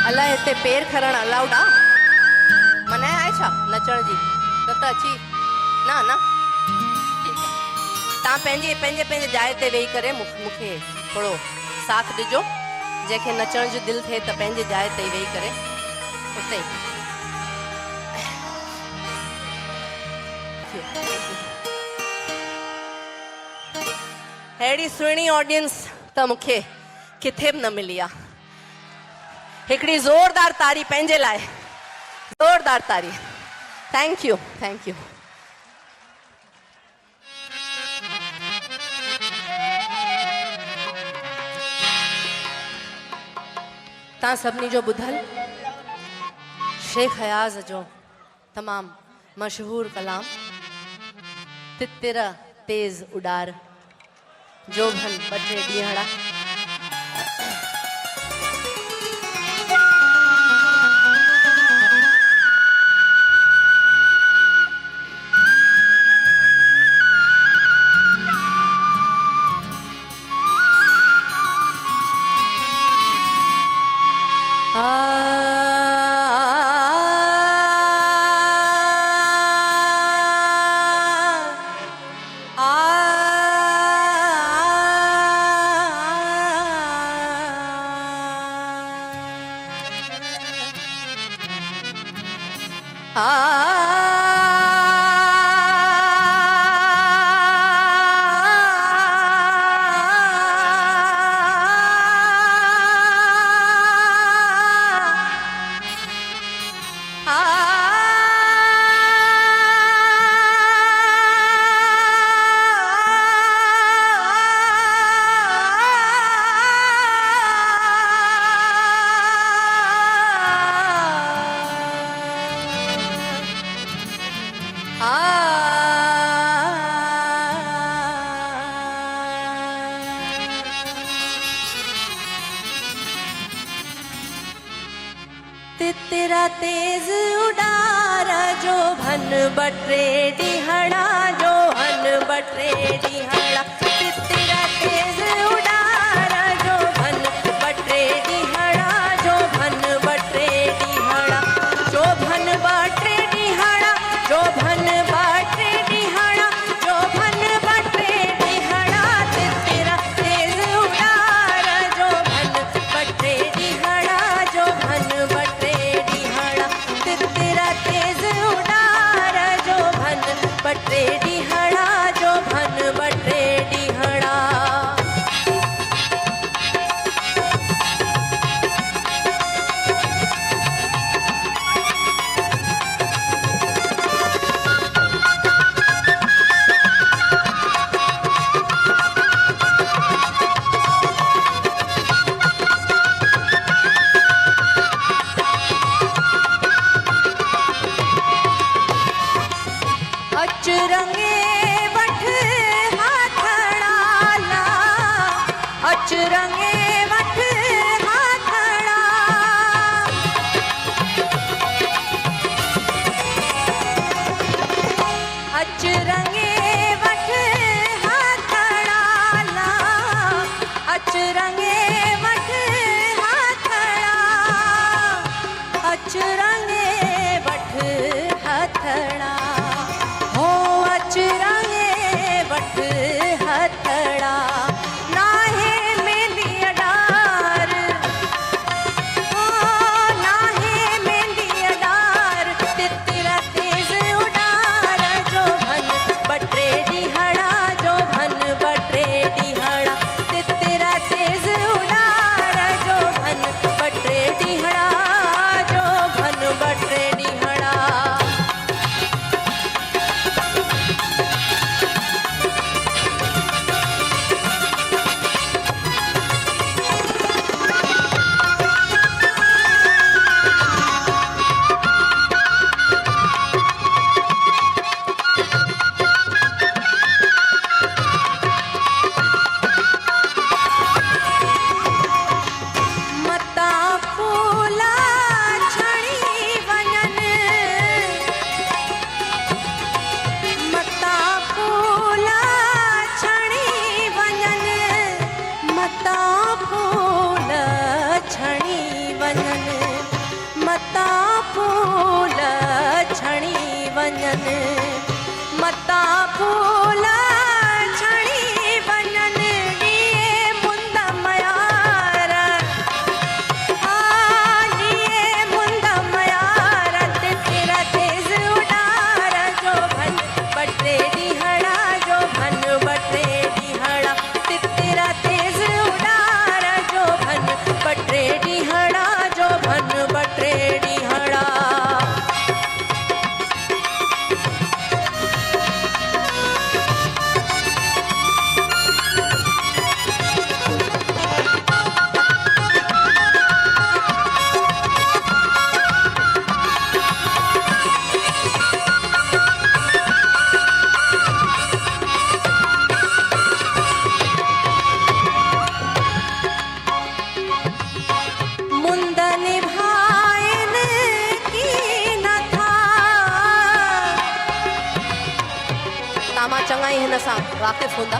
अलाए हिते पेर खरण अलाउड आहे? मना आहे छा नचण जी? न त अची न न ठीकु आहे। तव्हां पंहिंजे पंहिंजे पंहिंजे जाइ ते वेही करे मूंखे थोरो साथ ॾिजो। जंहिंखे नचण जो दिलि थिए त पंहिंजे जाइ ते वेही करे उते अहिड़ी सुहिणी ऑडियंस त मूंखे किथे बि न मिली आहे। हिकिड़ी ज़ोरदार तारी पंहिंजे लाइ, ज़ोरदार तारी। Thank you thank you. तव्हां सभिनी जो ॿुधल शेख हयाज़ जो तमामु मशहूरु कलाम तितिर तेज़ उॾार जो भन ॿ टे ॾींहड़ा। तितरा तेज उडार जो भन बटरे डिहड़ा जो भन बटरे डिहड़ा। तितरा तेज उडार जो भन बटरे डिहड़ा जो भन बटरे डिहड़ा जो भन बटरे डिहड़ा जो भन बटरे डिहड़ा जो भन बटरे डिहड़ा। तितरा तेज उडार जो भन बटरे डिहड़ा जो भन बटरे डिहड़ा। तितरा तेज उडार जो भन बटरे डिहड़ा जो भन बटरे डिहड़ा। अचरंगे वठ हाथड़ा अचरंगे वठ हाथड़ा। अचरंगे वठ हाथड़ा अचरंगे मता फूल छणी वञन ॾींहं मुंद मयार ॾींहं मुंद मयार तितिर तेज़ उॾार जो भन ॿटे ॾींहड़ा जो भन ॿटे ॾींहड़ा तितिर तेज़ उॾार जो भन ॿटे ॾींहड़ा जो भन ॿटे ॾींहड़ा चङा ई हिन सां वाक़िफ़ हूंदा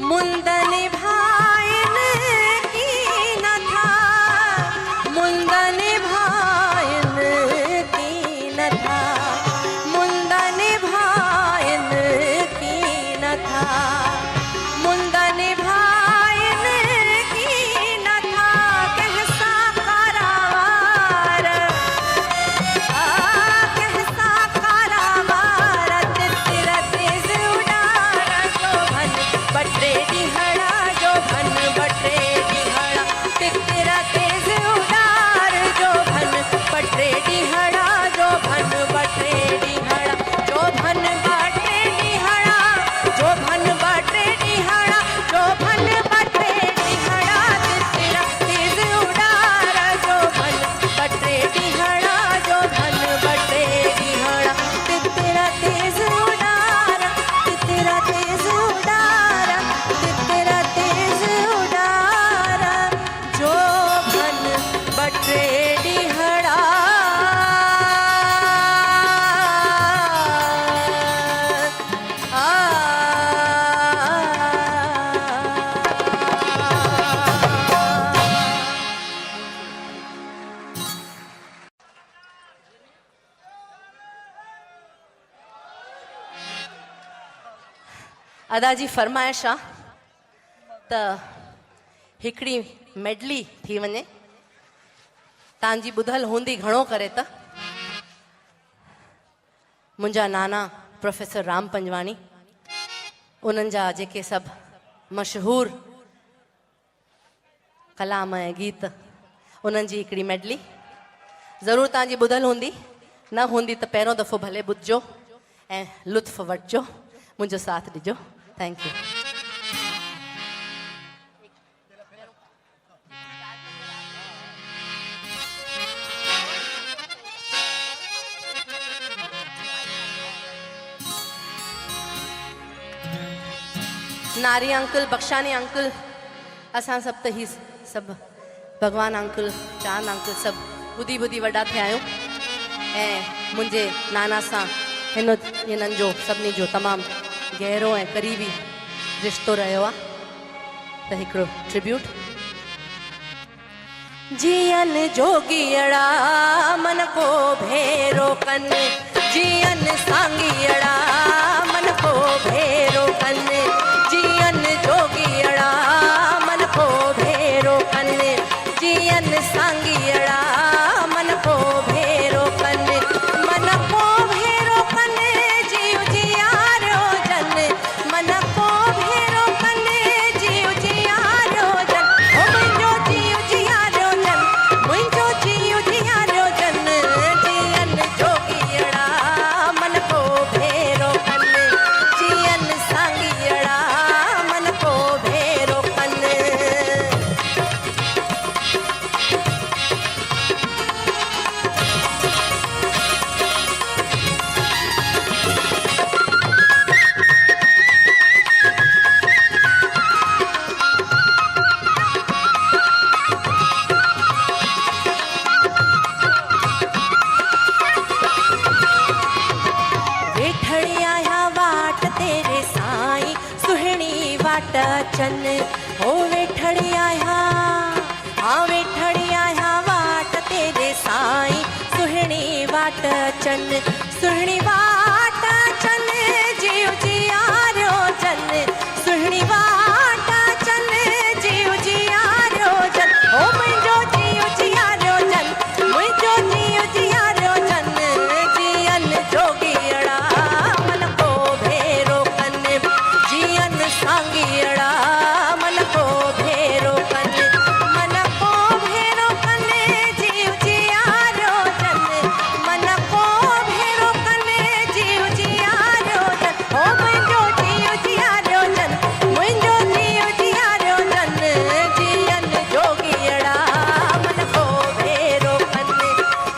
मुंद निभाइन की नथा मुंद निभाइन की नथा मुंद निभाइन की नथा मुंद निभाइन की नथा कहसा करावार ॿटे ॾींहड़ा जो भन ॿटे ॾींहड़ा तितिर तेज़ उॾार जो भन ॿटे ॾींहड़ा जो भन ॿटे ॾींहड़ा जो भन ॿटे ॾींहड़ा जो भन ॿटे ॾींहड़ा जो भन ॿटे ॾींहड़ा तितिर तेज़ उॾार जो भन ॿटे ॾींहड़ा जो भन ॿटे ॾींहड़ा तितिर तेज़ उॾार तितिर तेज़ उॾार ॿटे ॾींहड़ा अदा जी फरमाइश आहे त हिकिड़ी मेडली थी वञे तव्हांजी ॿुधल हूंदी घणो करे त मुंहिंजा नाना प्रोफेसर राम पंजवाणी उन्हनि जा जेके सभु मशहूरु कलाम ऐं गीत उन्हनि जी हिकिड़ी मेडली ज़रूरु तव्हांजी ॿुधल हूंदी न हूंदी त पहिरियों दफ़ो भले ॿुधजो ऐं लुत्फ़ वठिजो मुंहिंजो साथ ॾिजो थैंक यू नारी अंकल बख्शानी अंकल असां सभु त ही सभु भगवान अंकल चांद अंकल सभु ॿुधी ॿुधी वॾा थिया आहियूं ऐं मुंहिंजे नाना सां हिननि जो सभिनी जो तमामु गहरो ऐं क़रीबी रिश्तो रहियो आहे त हिकिड़ो ट्रिब्यूट। जियन जोगियड़ा मन को भेरो कन, जियन सांगियड़ा मन को भेरो कन, जियन जोगियड़ा मन को भेरो कन, जियन सांगियड़ा मन को भेरो कन, मन को भेरो कन जीव जियारो जन, मन को भेरो कन जीव जियारो जन, ओ मुंहिंजो जीव जियारो जन, मुंहिंजो जीव जियारो जन, जियन जोगियड़ा मन को भेरो कन, जियन सांगियड़ा मन को भेरो कन। वेठड़ी आया वाट तेरे साईं सुहिणी वाट चन, हो वेठड़ी आया, हाँ वेठड़ी आया वाट तेरे साईं सुहिणी वाट चन, सुहिणी वाट चन जीव जियारो जन, सुहिणी वाट चन जीव जियारो जन, हो मुंहिंजो जीव जियारो जन, मुंहिंजो जीव जियारो जन, जियन जोगियड़ा मन को भेरो कन, जियन सांगियड़ा मन को भेरो कन, मन को भेरो कन जीव जियारो जन, मन को भेरो कन जीव जियारो जन, हो मुंहिंजो जीव जियारो जन, मुंहिंजो जीव जियारो जन, जियन जोगियड़ा मन को भेरो कन,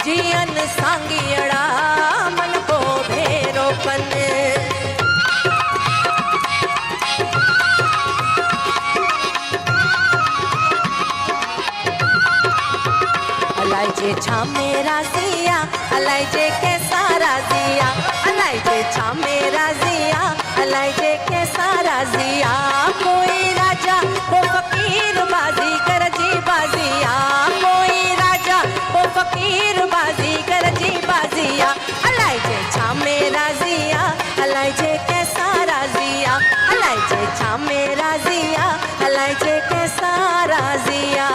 जियन सांगियड़ा मन को भेरो कन। अलाए जे छा मेरा जिया, अलाए जे कैसा राजिया, अलाए जे छा मेरा जिया, अलाए जे कैसा राजिया, कोई राजा हो फकीर बाजी कर जी बाजिया, कोई राजा हो फकीर बाजी कर जी बाजिया, अलाए जे छा मेरा जिया, अलाए जे कैसा राजिया, अलाए जे छा मेरा जिया, अलाए जे कैसा राजिया।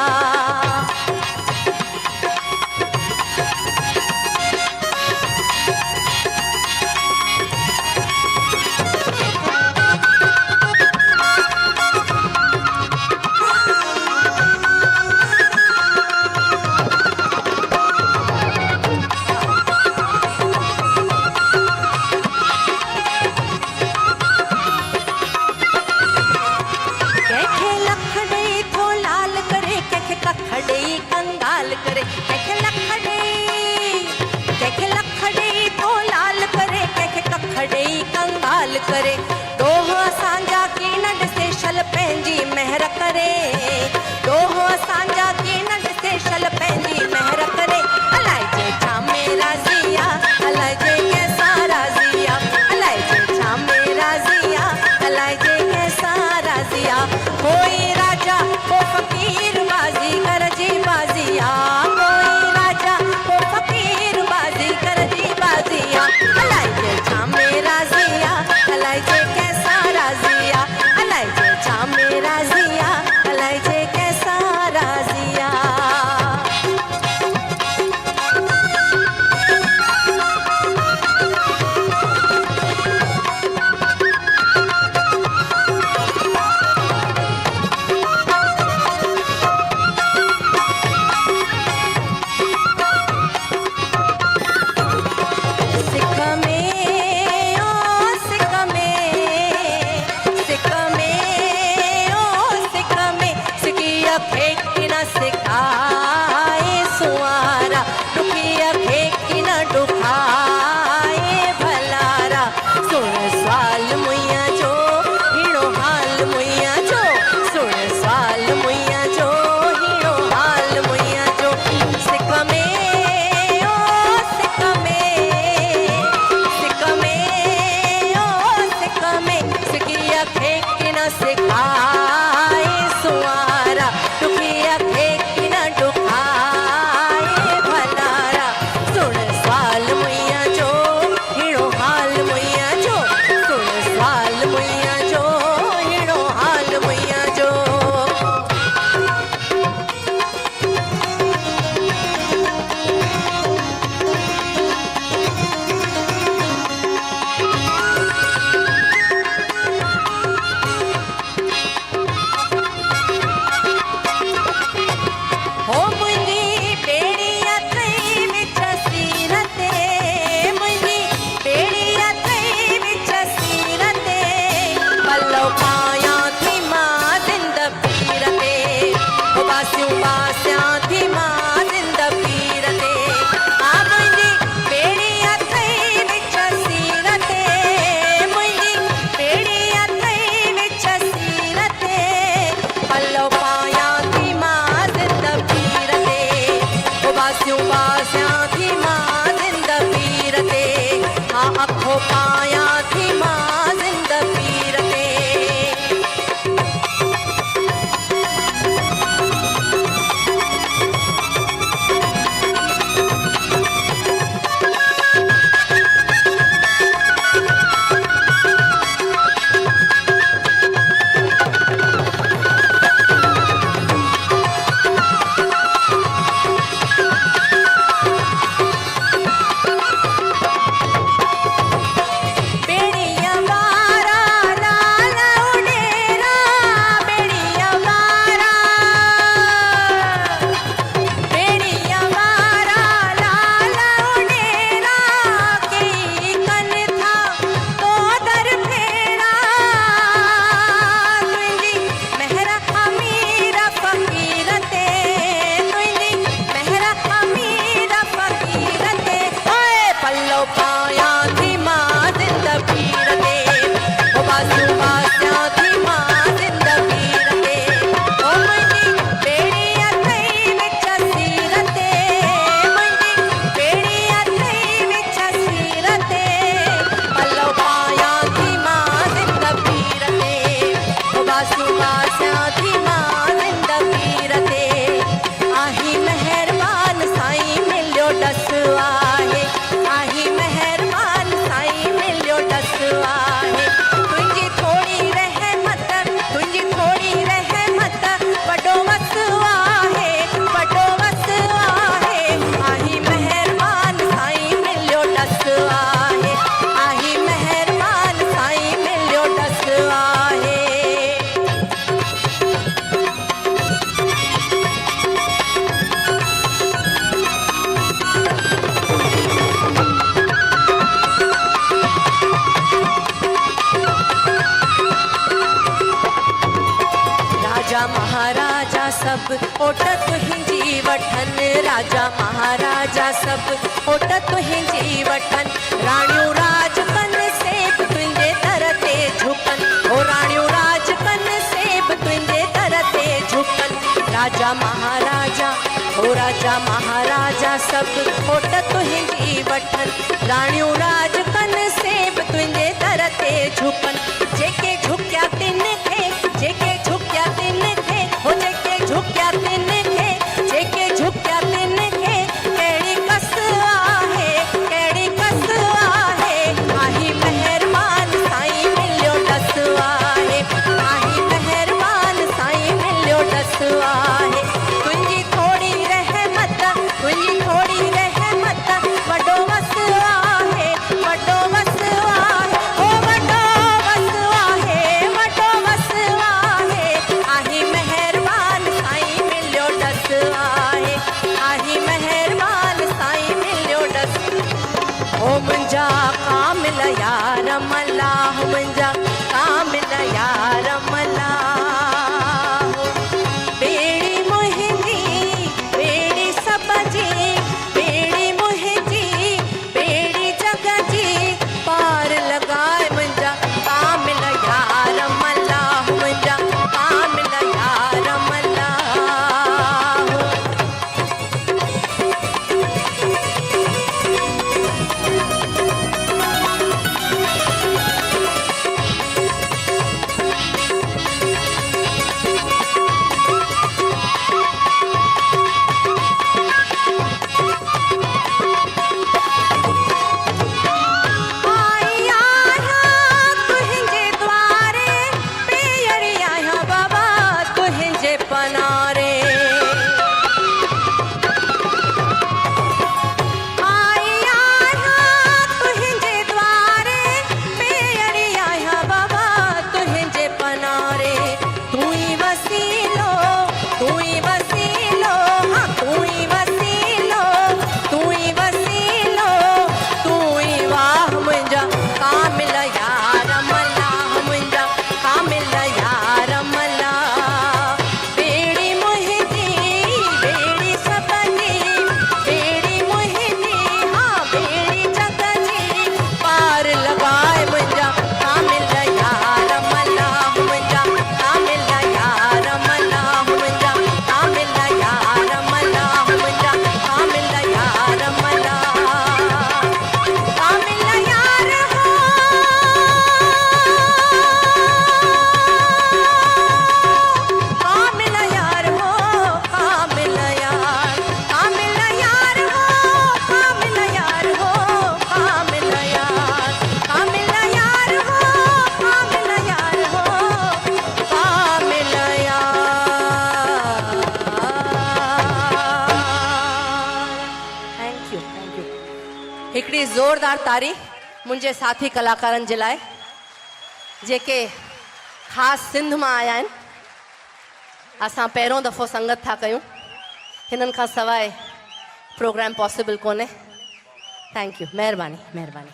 बासियूं बासियां थी मां ज़िंद पीर ते आ मुंहिंजी ॿेड़ी अथई विच सीर ते मुंहिंजी ॿेड़ी अथई विच सीर ते पल्लो पायां थी मां ज़िंद पीर ते ओ बासियूं बासियां थी मां ज़िंद पीर ते हा अखो पायां थी मां ज़िंद पीर ते बेड़िया वारा लाल उडेरा बेड़िया वारा लाल उडेरा कई कन था तो दर फेरा तुंहिंजी महर अमीर फ़कीर ते तुंहिंजी महर अमीर फ़कीर ते ओए पल्लो पायां थी मां ज़िंद पीर ते ओ बासियूं बासियां थी मां ज़िंद पीर ते ओ मुंहिंजी ॿेड़ी अथई विच सीर ते मुंहिंजी ॿेड़ी अथई विच सीर ते पल्लो पायां थी मां ज़िंद पीर ते ओ बासियूं बासियां थी मां ज़िंद पीर ते आही महिरबान साईं मिलियो डस आहे आही महिरबान साईं मिलियो डस आहे तुंहिंजी थोड़ी रहमत वॾो वस आहे आही महिरबान साईं मिलियो डस आहे आही महिरबान साईं मिलियो डस आहे राजा महाराजा सब ओट तुंहिंजी वठन राजा महाराजा सब ओट तुंहिंजी वठन राणियूं राज कन सेब तुंहिंजे दर ते झुकन ओ राणियूं राज कन सेब तुंहिंजे दर ते झुकन राजा महाराजा ओ राजा महाराजा सब ओट तुंहिंजी वठन राणियूं राज कन सेब तुंहिंजे दर ते झुकन जेके झुकिया तिन खे जेके झुकिया तिन खे हो जेके झुकिया तिन खे जेके झुकिया तिन खे कहिड़ी कस आहे आही महिरबान साईं मिलियो डस आहे आही महिरबान साईं मिलियो डस आहे तुंहिंजी थोड़ी रहमत वॾो वस आहे ओ वॾो वस आहे आही महिरबान साईं मिलियो डस आहे आही महिरबान साईं मिलियो डस ओ मुंहिंजा कामिल यार मला हो मुंहिंजा कामिल यार मला ॿेड़ी मुंहिंजी ॿेड़ी सब जी ॿेड़ी मुंहिंजी ॿेड़ी जग जी पार लॻाए मुंहिंजा कामिल यार मला हो मुंहिंजा कामिल यार मला हिकिड़ी ज़ोरदार तारी मुंहिंजे साथी कलाकारनि जे लाइ जेके ख़ासि सिंध मां आया आहिनि। असां पहिरियों दफ़ो संगत था कयूं, हिननि खां सवाइ प्रोग्राम पॉसिबल कोन्हे। थैंक यू, महिरबानी महिरबानी।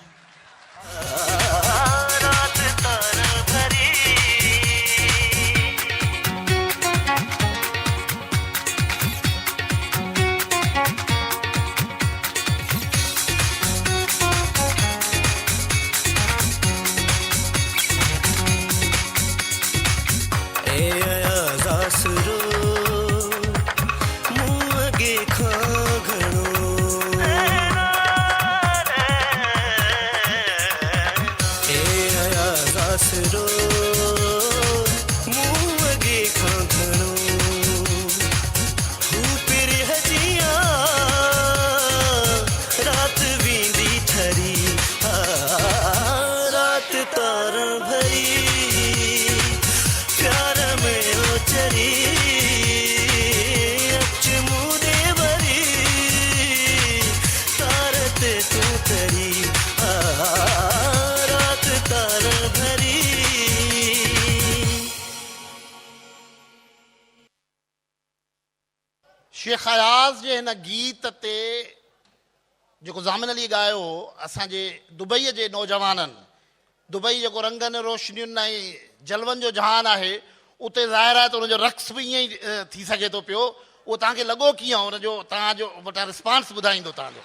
शेख अयाज़ जे हिन गीत ते जेको ज़ामिन अली ॻायो हो, असांजे दुबईअ जे नौजवाननि, दुबई जेको रंगनि रोशनियुनि ऐं जलवनि जो जहान आहे, उते ज़ाहिर आहे त उनजो रक़्स बि ईअं ई थी सघे थो पियो। उहो तव्हांखे लॻो कीअं, हुनजो तव्हांजो वटां रिस्पॉन्स ॿुधाईंदो तव्हांजो।